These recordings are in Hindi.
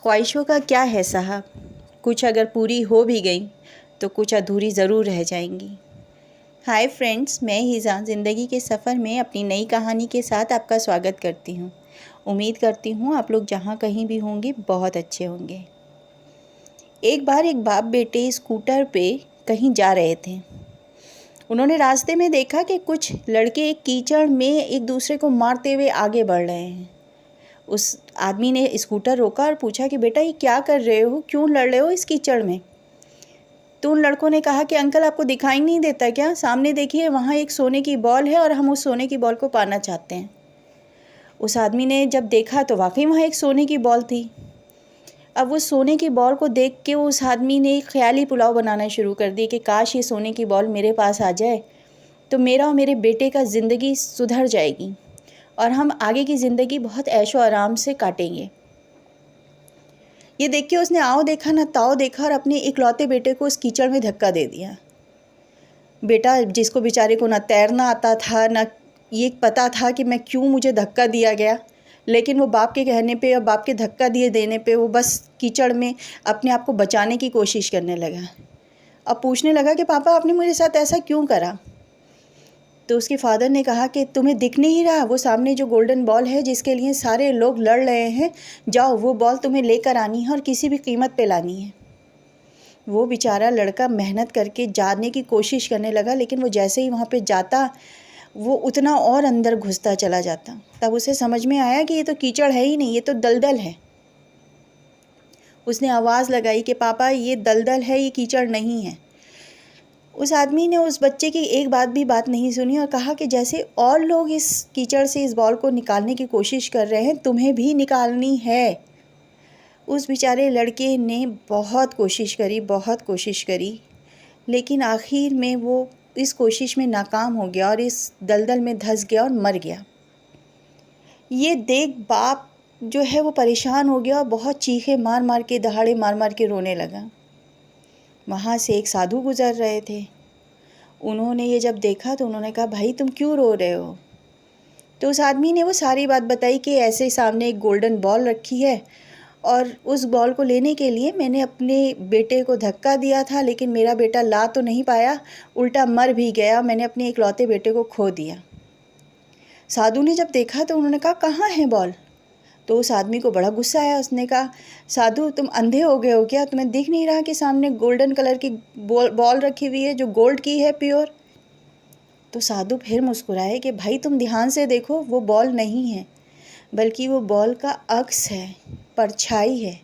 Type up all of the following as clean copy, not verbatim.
ख्वाहिशों का क्या है साहब, कुछ अगर पूरी हो भी गई तो कुछ अधूरी ज़रूर रह जाएंगी। हाय फ्रेंड्स, मैं हिज़ा ज़िंदगी के सफ़र में अपनी नई कहानी के साथ आपका स्वागत करती हूँ। उम्मीद करती हूँ आप लोग जहाँ कहीं भी होंगे बहुत अच्छे होंगे। एक बार एक बाप बेटे स्कूटर पे कहीं जा रहे थे। उन्होंने रास्ते में देखा कि कुछ लड़के कीचड़ में एक दूसरे को मारते हुए आगे बढ़ रहे हैं। उस आदमी ने स्कूटर रोका और पूछा कि बेटा, ये क्या कर रहे हो, क्यों लड़ रहे हो इस कीचड़ में? तो उन लड़कों ने कहा कि अंकल, आपको दिखाई नहीं देता क्या? सामने देखिए, वहाँ एक सोने की बॉल है और हम उस सोने की बॉल को पाना चाहते हैं। उस आदमी ने जब देखा तो वाकई वहाँ एक सोने की बॉल थी। अब उस सोने की बॉल को देख के उस आदमी ने एक ख्याली पुलाव बनाना शुरू कर दी कि काश ये सोने की बॉल मेरे पास आ जाए तो मेरा और मेरे बेटे का ज़िंदगी सुधर जाएगी और हम आगे की ज़िंदगी बहुत ऐशो आराम से काटेंगे। ये देख के उसने आओ देखा ना ताओ देखा और अपने इकलौते बेटे को उस कीचड़ में धक्का दे दिया। बेटा, जिसको बेचारे को ना तैरना आता था, ना ये पता था कि मैं क्यों मुझे धक्का दिया गया, लेकिन वो बाप के कहने पे और बाप के धक्का दिए देने पे वो बस कीचड़ में अपने आप को बचाने की कोशिश करने लगा। अब पूछने लगा कि पापा, आपने मेरे साथ ऐसा क्यों करा? तो उसके फादर ने कहा कि तुम्हें दिख नहीं रहा वो सामने जो गोल्डन बॉल है जिसके लिए सारे लोग लड़ रहे हैं? जाओ, वो बॉल तुम्हें लेकर आनी है और किसी भी कीमत पे लानी है। वो बेचारा लड़का मेहनत करके जाने की कोशिश करने लगा, लेकिन वो जैसे ही वहाँ पे जाता वो उतना और अंदर घुसता चला जाता। तब उसे समझ में आया कि ये तो कीचड़ है ही नहीं, ये तो दलदल है। उसने आवाज़ लगाई कि पापा, ये दलदल है, ये कीचड़ नहीं है। उस आदमी ने उस बच्चे की एक बात नहीं सुनी और कहा कि जैसे और लोग इस कीचड़ से इस बॉल को निकालने की कोशिश कर रहे हैं, तुम्हें भी निकालनी है। उस बेचारे लड़के ने बहुत कोशिश करी, लेकिन आखिर में वो इस कोशिश में नाकाम हो गया और इस दलदल में धंस गया और मर गया। ये देख बाप जो है वो परेशान हो गया और बहुत चीखे मार मार के, दहाड़े मार मार के रोने लगा। वहाँ से एक साधु गुज़र रहे थे। उन्होंने ये जब देखा तो उन्होंने कहा, भाई तुम क्यों रो रहे हो? तो उस आदमी ने वो सारी बात बताई कि ऐसे सामने एक गोल्डन बॉल रखी है और उस बॉल को लेने के लिए मैंने अपने बेटे को धक्का दिया था, लेकिन मेरा बेटा ला तो नहीं पाया, उल्टा मर भी गया। मैंने अपने इकलौते बेटे को खो दिया। साधु ने जब देखा तो उन्होंने कहा, कहाँ है बॉल? तो उस आदमी को बड़ा गुस्सा आया। उसने कहा, साधु तुम अंधे हो गए हो क्या? तुम्हें दिख नहीं रहा कि सामने गोल्डन कलर की बॉल रखी हुई है जो गोल्ड की है, प्योर? तो साधु फिर मुस्कुराए कि भाई तुम ध्यान से देखो, वो बॉल नहीं है, बल्कि वो बॉल का अक्स है, परछाई है।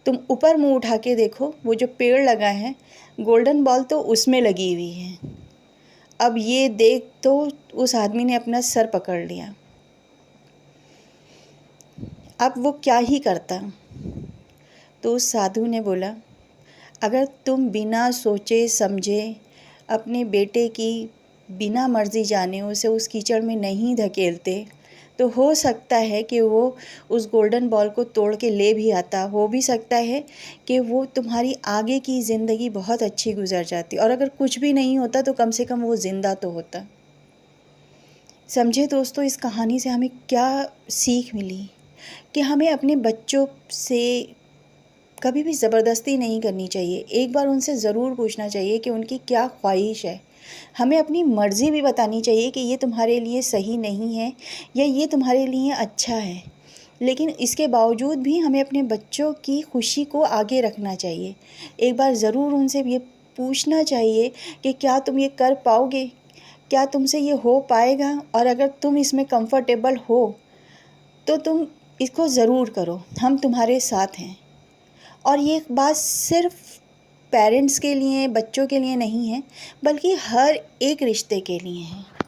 तुम ऊपर मुंह उठा के देखो, वो जो पेड़ लगा है, गोल्डन बॉल तो उसमें लगी हुई है। अब ये देख तो उस आदमी ने अपना सर पकड़ लिया। अब वो क्या ही करता। तो उस साधु ने बोला, अगर तुम बिना सोचे समझे अपने बेटे की बिना मर्ज़ी जाने उसे उस कीचड़ में नहीं धकेलते तो हो सकता है कि वो उस गोल्डन बॉल को तोड़ के ले भी आता। हो भी सकता है कि वो तुम्हारी आगे की ज़िंदगी बहुत अच्छी गुजर जाती, और अगर कुछ भी नहीं होता तो कम से कम वो ज़िंदा तो होता। समझे दोस्तों, इस कहानी से हमें क्या सीख मिली कि हमें अपने बच्चों से कभी भी ज़बरदस्ती नहीं करनी चाहिए। एक बार उनसे ज़रूर पूछना चाहिए कि उनकी क्या ख्वाहिश है। हमें अपनी मर्ज़ी भी बतानी चाहिए कि ये तुम्हारे लिए सही नहीं है या ये तुम्हारे लिए अच्छा है, लेकिन इसके बावजूद भी हमें अपने बच्चों की खुशी को आगे रखना चाहिए। एक बार ज़रूर उनसे ये पूछना चाहिए कि क्या तुम ये कर पाओगे, क्या तुमसे ये हो पाएगा, और अगर तुम इसमें कंफर्टेबल हो तो तुम इसको ज़रूर करो, हम तुम्हारे साथ हैं। और ये बात सिर्फ पेरेंट्स के लिए, बच्चों के लिए नहीं है, बल्कि हर एक रिश्ते के लिए है।